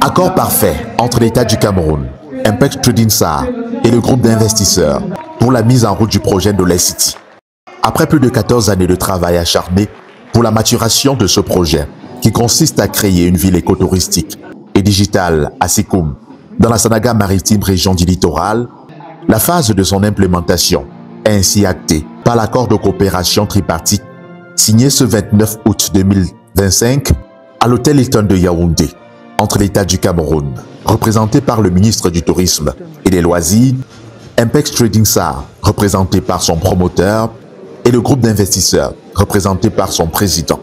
Accord parfait entre l'État du Cameroun, Impex Trading SAR et le groupe d'investisseurs pour la mise en route du projet de City. Après plus de 14 années de travail acharné pour la maturation de ce projet, qui consiste à créer une ville écotouristique et digitale à Sekoum, dans la Sanaga maritime région du littoral, la phase de son implémentation est ainsi actée par l'accord de coopération tripartite signé ce 29 août 2025 à l'hôtel Hilton de Yaoundé entre l'État du Cameroun, représenté par le ministre du Tourisme et des Loisirs, Impex Trading SAR, représenté par son promoteur, et le groupe d'investisseurs, représenté par son président.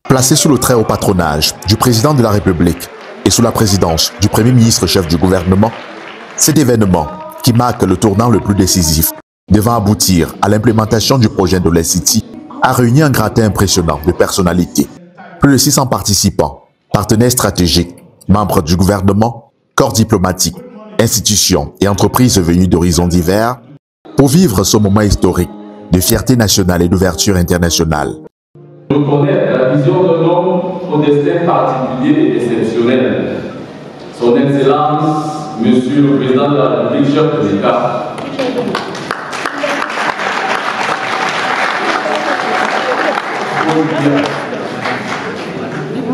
Placé sous le très haut patronage du président de la République et sous la présidence du Premier ministre chef du gouvernement, cet événement, qui marque le tournant le plus décisif, devant aboutir à l'implémentation du projet de City, a réuni un gratin impressionnant de personnalités. Plus de 600 participants, partenaires stratégiques, membres du gouvernement, corps diplomatique, institutions et entreprises venues d'horizons divers, pour vivre ce moment historique de fierté nationale et d'ouverture internationale. Reconnaître la vision d'un homme au destin particulier et exceptionnel, son Excellence, Monsieur le Président de la République, chef de l'État,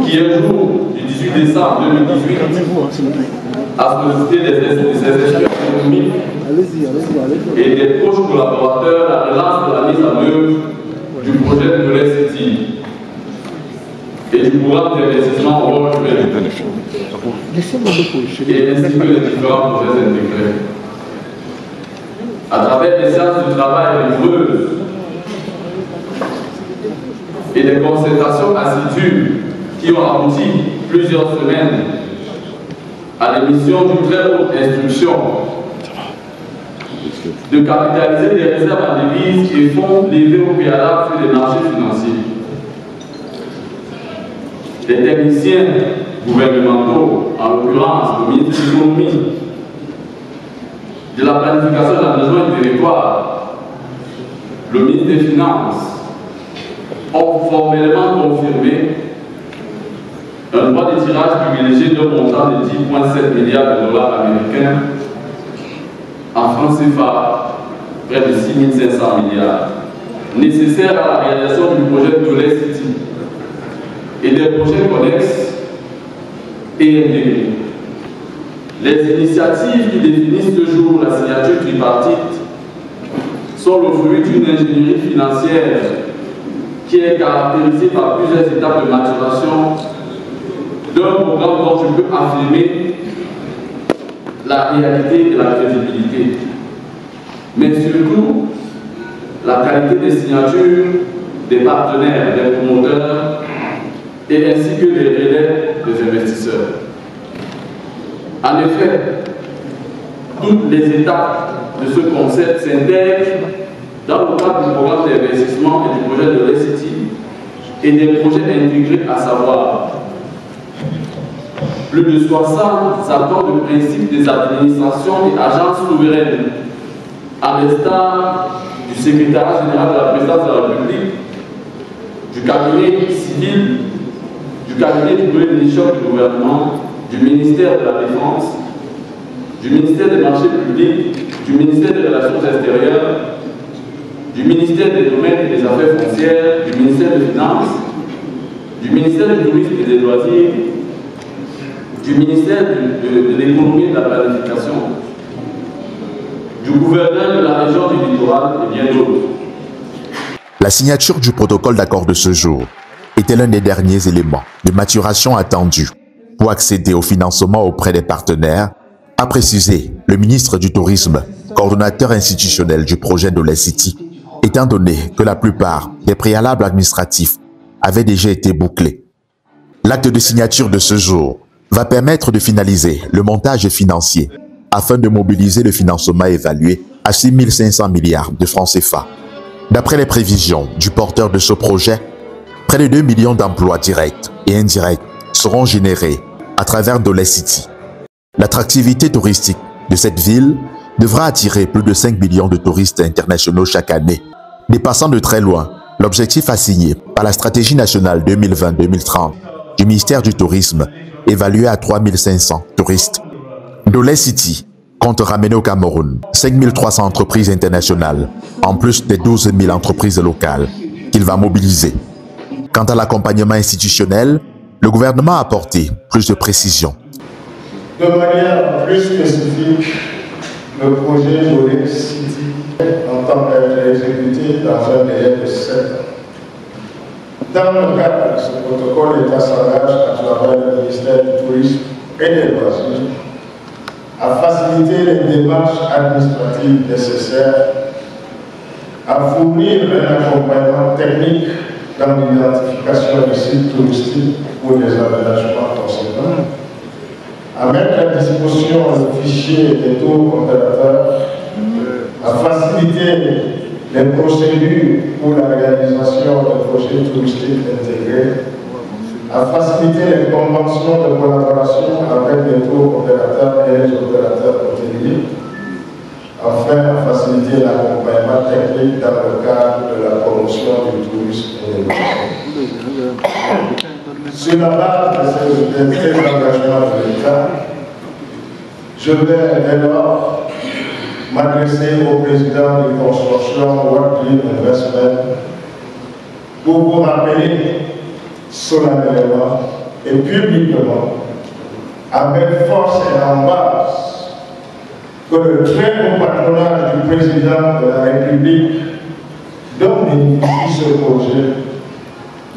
qui un jour du 18 décembre 2018 a sollicité des experts économiques et des proches collaborateurs la relance de la mise en œuvre du projet de City et du programme d'investissement au rôle et ainsi que les différents projets intégrés. À travers des séances de travail rigoureuses et des concertations assidues qui ont abouti plusieurs semaines à l'émission d'une très haute instruction de capitaliser les réserves en devises et fonds levés au préalable sur les marchés financiers. Les techniciens gouvernementaux, en l'occurrence le ministre de l'économie, de la planification de l'aménagement du territoire, le ministre des Finances, ont formellement confirmé un droit de tirage privilégié d'un montant de 10,7 milliards de dollars américains, en francs CFA, près de 6 500 milliards, nécessaires à la réalisation du projet de City et des projets connexes et intégrés. Les initiatives qui définissent ce jour la signature tripartite sont le fruit d'une ingénierie financière qui est caractérisée par plusieurs étapes de maturation d'un programme dont je peux affirmer la réalité et la crédibilité, mais surtout la qualité des signatures des partenaires, des promoteurs et ainsi que des relais des investisseurs. En effet, toutes les étapes de ce concept s'intègrent dans le cadre du programme d'investissement et du projet de City et des projets intégrés, à savoir plus de 60 accords de principe des administrations et agences souveraines, à l'instar du secrétariat général de la présidence de la République, du cabinet civil, du cabinet du premier ministre du gouvernement, du ministère de la Défense, du ministère des marchés publics, du ministère des Relations extérieures, du ministère des Domaines et des Affaires foncières, du ministère des Finances, du ministère du Tourisme et des Loisirs, du ministère de l'économie et de la planification, du gouverneur de la région du littoral et bien d'autres. La signature du protocole d'accord de ce jour était l'un des derniers éléments de maturation attendus pour accéder au financement auprès des partenaires, a précisé le ministre du Tourisme, coordonnateur institutionnel du projet de City, étant donné que la plupart des préalables administratifs avaient déjà été bouclés. L'acte de signature de ce jour va permettre de finaliser le montage financier afin de mobiliser le financement évalué à 6 500 milliards de francs CFA. D'après les prévisions du porteur de ce projet, près de 2 millions d'emplois directs et indirects seront générés à travers City. L'attractivité touristique de cette ville devra attirer plus de 5 millions de touristes internationaux chaque année, dépassant de très loin l'objectif assigné par la stratégie nationale 2020-2030 du ministère du Tourisme évalué à 3500 touristes. Ndolé City compte ramener au Cameroun 5300 entreprises internationales, en plus des 12 000 entreprises locales qu'il va mobiliser. Quant à l'accompagnement institutionnel, le gouvernement a apporté plus de précisions. De manière plus spécifique, le projet Ndolé City entend être exécuté dans un délai de 7 ans. Dans le cadre de ce protocole, l'État s'engage à travers le ministère du Tourisme et des Loisirs à faciliter les démarches administratives nécessaires, à fournir un accompagnement technique dans l'identification des sites touristiques pour les aménagements conséquents, à mettre à disposition le fichier des taux opérateurs, à faciliter les procédures pour la réalisation de projets touristiques intégrés, à faciliter les conventions de collaboration avec les tours opérateurs et les opérateurs hôteliers, enfin à faciliter l'accompagnement technique dans le cadre de la promotion du tourisme et de l'économie. Sur la base de ces engagements de l'État, je vais dès lors m'adresser au président du consortium World Dream Investment pour vous rappeler solennellement et publiquement, avec force et en base, que le très haut patronage du président de la République dont bénéficie ce projet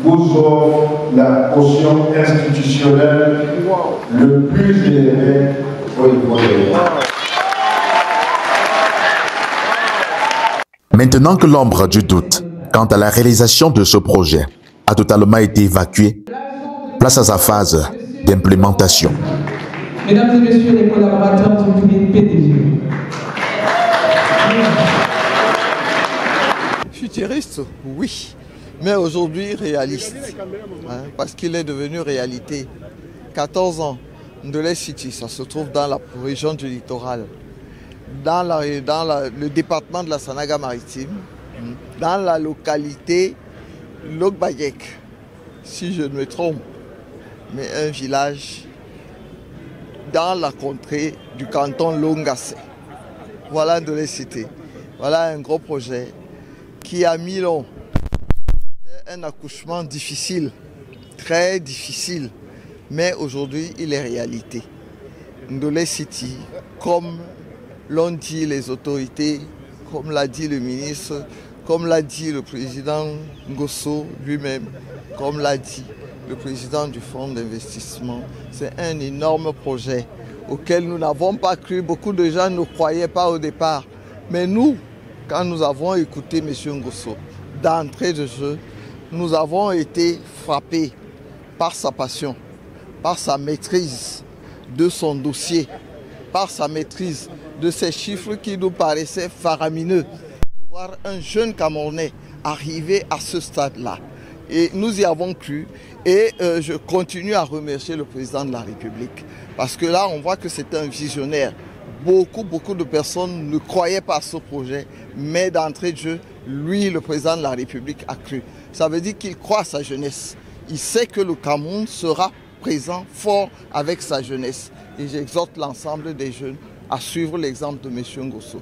vous offre la caution institutionnelle le plus élevé au niveau de l'État. Maintenant que l'ombre du doute quant à la réalisation de ce projet a totalement été évacuée, place à sa phase d'implémentation. Mesdames et messieurs les collaborateurs du PDG. Futuriste, oui, mais aujourd'hui réaliste, parce qu'il est devenu réalité. 14 ans, Ndolé City, ça se trouve dans la région du littoral, dans le département de la Sanaga maritime, dans la localité Logbayek, si je ne me trompe, mais un village dans la contrée du canton Longassé. Voilà Ndolé City. Voilà un gros projet qui a mis long. C'était un accouchement difficile, très difficile, mais aujourd'hui il est réalité. Ndolé City, comme l'ont dit les autorités, comme l'a dit le ministre, comme l'a dit le président Ngosso lui-même, comme l'a dit le président du fonds d'investissement, c'est un énorme projet auquel nous n'avons pas cru. Beaucoup de gens ne croyaient pas au départ. Mais nous, quand nous avons écouté M. Ngosso, d'entrée de jeu, nous avons été frappés par sa passion, par sa maîtrise de son dossier, par sa maîtrise de ces chiffres qui nous paraissaient faramineux. De voir un jeune Camerounais arriver à ce stade-là. Et nous y avons cru et je continue à remercier le président de la République parce que là on voit que c'est un visionnaire. Beaucoup de personnes ne croyaient pas à ce projet, mais d'entrée de jeu, lui, le président de la République, a cru. Ça veut dire qu'il croit à sa jeunesse. Il sait que le Cameroun sera présent, fort avec sa jeunesse. Et j'exhorte l'ensemble des jeunes à suivre l'exemple de M. Ngosso.